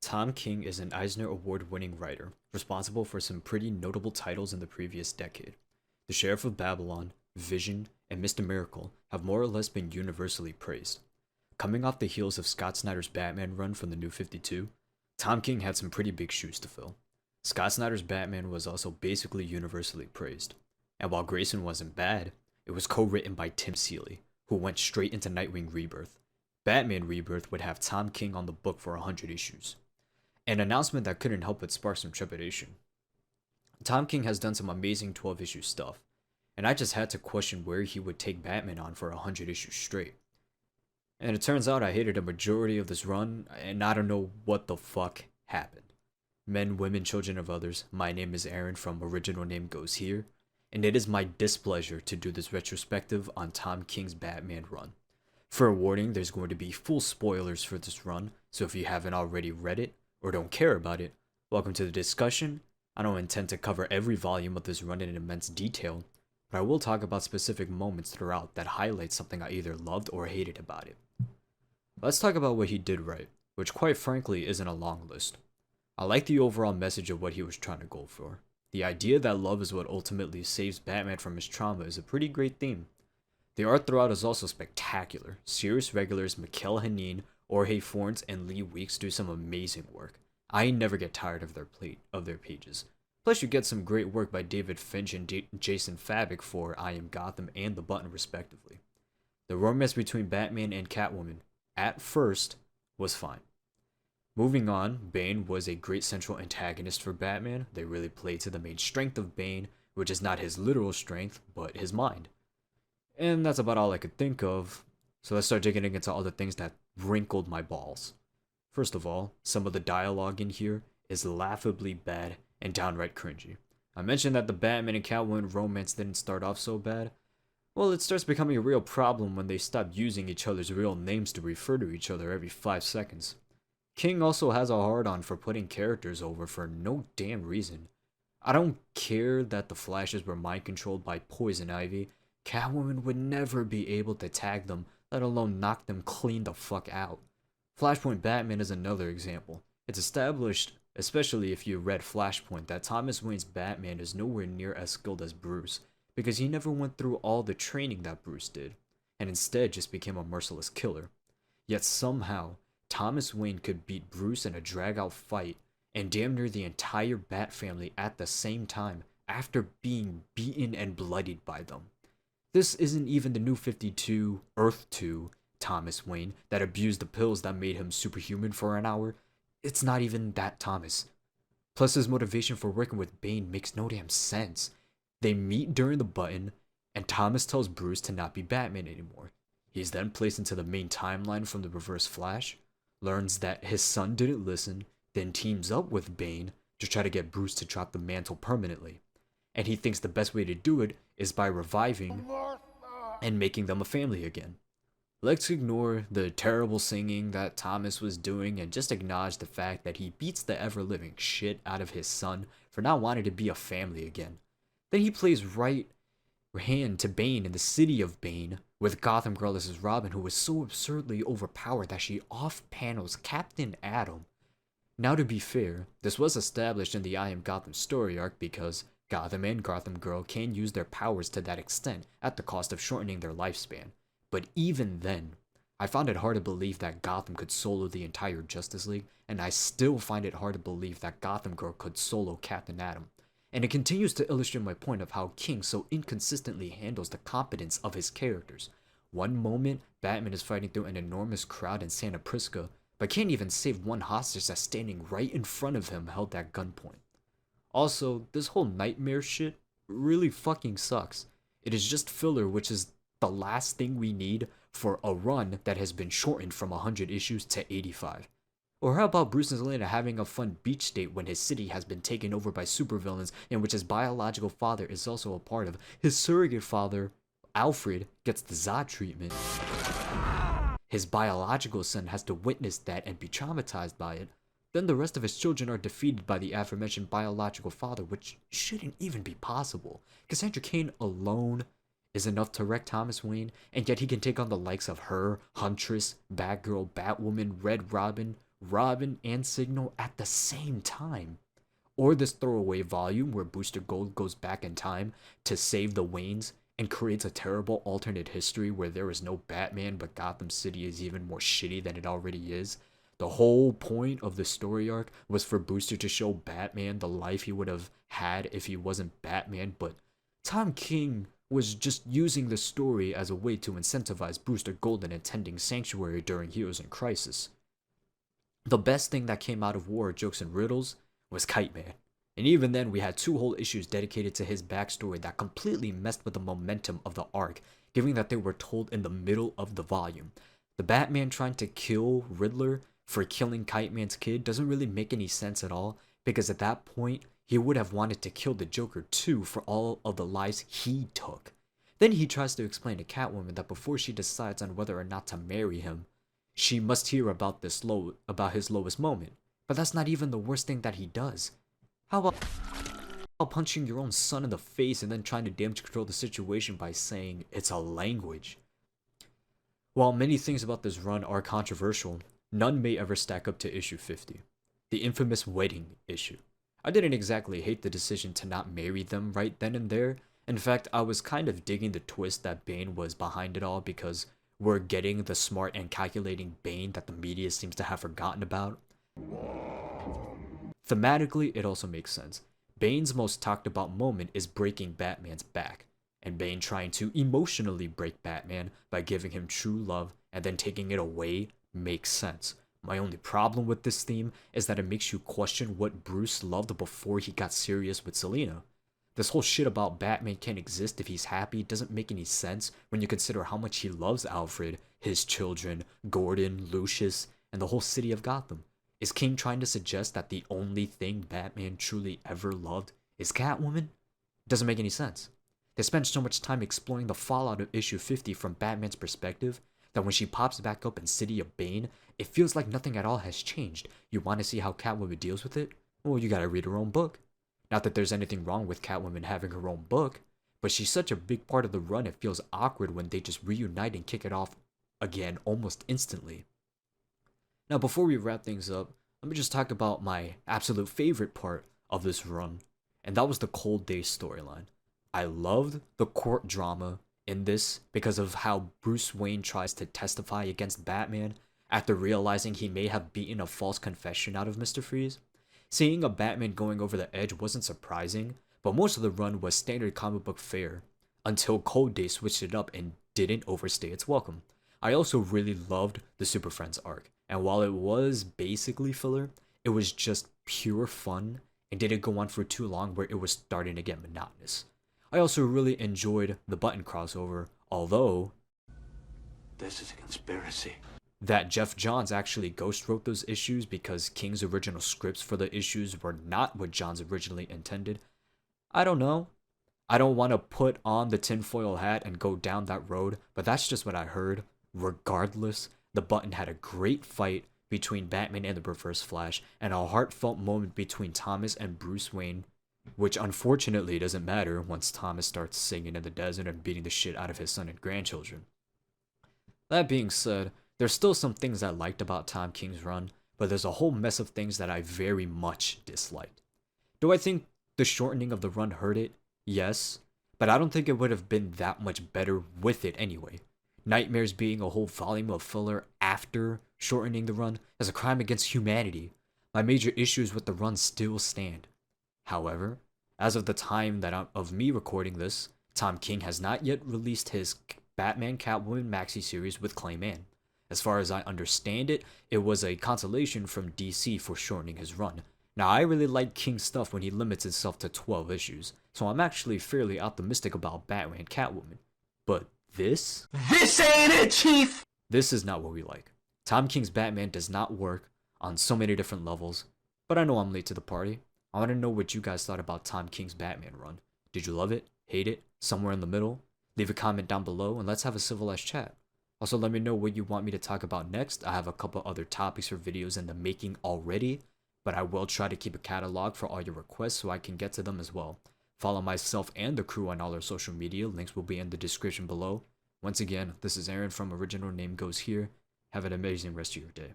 Tom King is an Eisner Award winning writer, responsible for some pretty notable titles in the previous decade. The Sheriff of Babylon, Vision, and Mr. Miracle have more or less been universally praised. Coming off the heels of Scott Snyder's Batman run from the New 52, Tom King had some pretty big shoes to fill. Scott Snyder's Batman was also basically universally praised. And while Grayson wasn't bad, it was co written by Tim Seeley, who went straight into Nightwing Rebirth. Batman Rebirth would have Tom King on the book for 100 issues. An announcement that couldn't help but spark some trepidation. Tom King has done some amazing 12-issue stuff, and I just had to question where he would take Batman on for 100 issues straight. And it turns out I hated a majority of this run, and I don't know what the fuck happened. Men, women, children of others, my name is Aaron from Original Name Goes Here, and it is my displeasure to do this retrospective on Tom King's Batman run. For a warning, there's going to be full spoilers for this run, so if you haven't already read it, or don't care about it, welcome to the discussion. I don't intend to cover every volume of this run in immense detail, but I will talk about specific moments throughout that highlight something I either loved or hated about it. Let's talk about what he did right, which quite frankly isn't a long list. I like the overall message of what he was trying to go for. The idea that love is what ultimately saves Batman from his trauma is a pretty great theme. The art throughout is also spectacular. Series regulars Mikkel Hanin, Jorge Forns, and Lee Weeks do some amazing work. I never get tired of their pages. Plus, you get some great work by David Finch and Jason Fabok for I Am Gotham and The Button, respectively. The romance between Batman and Catwoman, at first, was fine. Moving on, Bane was a great central antagonist for Batman. They really played to the main strength of Bane, which is not his literal strength, but his mind. And that's about all I could think of, so let's start digging into all the things that wrinkled my balls. First of all, some of the dialogue in here is laughably bad and downright cringy. I mentioned that the Batman and Catwoman romance didn't start off so bad. Well, it starts becoming a real problem when they stop using each other's real names to refer to each other every 5 seconds. King also has a hard-on for putting characters over for no damn reason. I don't care that the Flashes were mind-controlled by Poison Ivy. Catwoman would never be able to tag them, let alone knock them clean the fuck out. Flashpoint Batman is another example. It's established, especially if you read Flashpoint, that Thomas Wayne's Batman is nowhere near as skilled as Bruce, because he never went through all the training that Bruce did, and instead just became a merciless killer. Yet somehow, Thomas Wayne could beat Bruce in a drag-out fight, and damn near the entire Bat family at the same time, after being beaten and bloodied by them. This isn't even the New 52, Earth 2 Thomas Wayne that abused the pills that made him superhuman for an hour. It's not even that Thomas. Plus, his motivation for working with Bane makes no damn sense. They meet during the Button, and Thomas tells Bruce to not be Batman anymore. He's then placed into the main timeline from the Reverse Flash, learns that his son didn't listen, then teams up with Bane to try to get Bruce to drop the mantle permanently. And he thinks the best way to do it is by reviving and making them a family again. Let's ignore the terrible singing that Thomas was doing and just acknowledge the fact that he beats the ever-living shit out of his son for not wanting to be a family again. Then he plays right hand to Bane in the City of Bane with Gotham Girl as his Robin, who was so absurdly overpowered that she off-panels Captain Atom. Now, to be fair, this was established in the I Am Gotham story arc because Gotham and Gotham Girl can use their powers to that extent at the cost of shortening their lifespan. But even then, I found it hard to believe that Gotham could solo the entire Justice League, and I still find it hard to believe that Gotham Girl could solo Captain Atom. And it continues to illustrate my point of how King so inconsistently handles the competence of his characters. One moment, Batman is fighting through an enormous crowd in Santa Prisca, but can't even save one hostage that's standing right in front of him held at gunpoint. Also, this whole nightmare shit really fucking sucks. It is just filler, which is the last thing we need for a run that has been shortened from 100 issues to 85. Or how about Bruce and Selena having a fun beach date when his city has been taken over by supervillains in which his biological father is also a part of. His surrogate father, Alfred, gets the Zod treatment. His biological son has to witness that and be traumatized by it. Then the rest of his children are defeated by the aforementioned biological father, which shouldn't even be possible. Cassandra Cain alone is enough to wreck Thomas Wayne, and yet he can take on the likes of her, Huntress, Batgirl, Batwoman, Red Robin, Robin, and Signal at the same time. Or this throwaway volume where Booster Gold goes back in time to save the Waynes and creates a terrible alternate history where there is no Batman but Gotham City is even more shitty than it already is. The whole point of the story arc was for Booster to show Batman the life he would have had if he wasn't Batman, but Tom King was just using the story as a way to incentivize Booster Gold in attending Sanctuary during Heroes in Crisis. The best thing that came out of War, Jokes and Riddles, was Kite Man. And even then, we had 2 whole issues dedicated to his backstory that completely messed with the momentum of the arc, given that they were told in the middle of the volume. The Batman trying to kill Riddler for killing Kite Man's kid doesn't really make any sense at all, because at that point, he would have wanted to kill the Joker too for all of the lives he took. Then he tries to explain to Catwoman that before she decides on whether or not to marry him, she must hear about his lowest moment. But that's not even the worst thing that he does. How about punching your own son in the face and then trying to damage control the situation by saying it's a language? While many things about this run are controversial, none may ever stack up to issue 50, the infamous wedding issue. I didn't exactly hate the decision to not marry them right then and there. In fact, I was kind of digging the twist that Bane was behind it all, because we're getting the smart and calculating Bane that the media seems to have forgotten about. Thematically, it also makes sense. Bane's most talked about moment is breaking Batman's back, and Bane trying to emotionally break Batman by giving him true love and then taking it away makes sense. My only problem with this theme is that it makes you question what Bruce loved before he got serious with Selina. This whole shit about Batman can't exist if he's happy doesn't make any sense when you consider how much he loves Alfred, his children, Gordon, Lucius, and the whole city of Gotham. Is King trying to suggest that the only thing Batman truly ever loved is Catwoman? Doesn't make any sense. They spent so much time exploring the fallout of issue 50 from Batman's perspective that when she pops back up in City of Bane, it feels like nothing at all has changed. You want to see how Catwoman deals with it? Well, you gotta read her own book. Not that there's anything wrong with Catwoman having her own book, but she's such a big part of the run it feels awkward when they just reunite and kick it off again almost instantly. Now, before we wrap things up, let me just talk about my absolute favorite part of this run, and that was the Cold Day storyline. I loved the court drama in this because of how Bruce Wayne tries to testify against Batman after realizing he may have beaten a false confession out of Mr. Freeze. Seeing a Batman going over the edge wasn't surprising, but most of the run was standard comic book fare, until Cold Day switched it up and didn't overstay its welcome. I also really loved the Super Friends arc, and while it was basically filler, it was just pure fun and didn't go on for too long where it was starting to get monotonous. I also really enjoyed the Button crossover, although this is a conspiracy. That Jeff Johns actually ghost wrote those issues because King's original scripts for the issues were not what Johns originally intended. I don't know. I don't want to put on the tinfoil hat and go down that road, but that's just what I heard. Regardless, the Button had a great fight between Batman and the Reverse Flash, and a heartfelt moment between Thomas and Bruce Wayne, which unfortunately doesn't matter once Thomas starts singing in the desert and beating the shit out of his son and grandchildren. That being said, there's still some things I liked about Tom King's run, but there's a whole mess of things that I very much disliked. Do I think the shortening of the run hurt it? Yes, but I don't think it would have been that much better with it anyway. Nightmares being a whole volume of filler after shortening the run is a crime against humanity. My major issues with the run still stand. However, as of the time of me recording this, Tom King has not yet released his Batman Catwoman maxi series with Clayman. As far as I understand it, it was a consolation from DC for shortening his run. Now, I really like King's stuff when he limits himself to 12 issues, so I'm actually fairly optimistic about Batman Catwoman. But this ain't it, Chief! This is not what we like. Tom King's Batman does not work on so many different levels, but I know I'm late to the party. I want to know what you guys thought about Tom King's Batman run. Did you love it? Hate it? Somewhere in the middle? Leave a comment down below and let's have a civilized chat. Also, let me know what you want me to talk about next. I have a couple other topics for videos in the making already, but I will try to keep a catalog for all your requests so I can get to them as well. Follow myself and the crew on all our social media. Links will be in the description below. Once again, this is Aaron from Original Name Goes Here. Have an amazing rest of your day.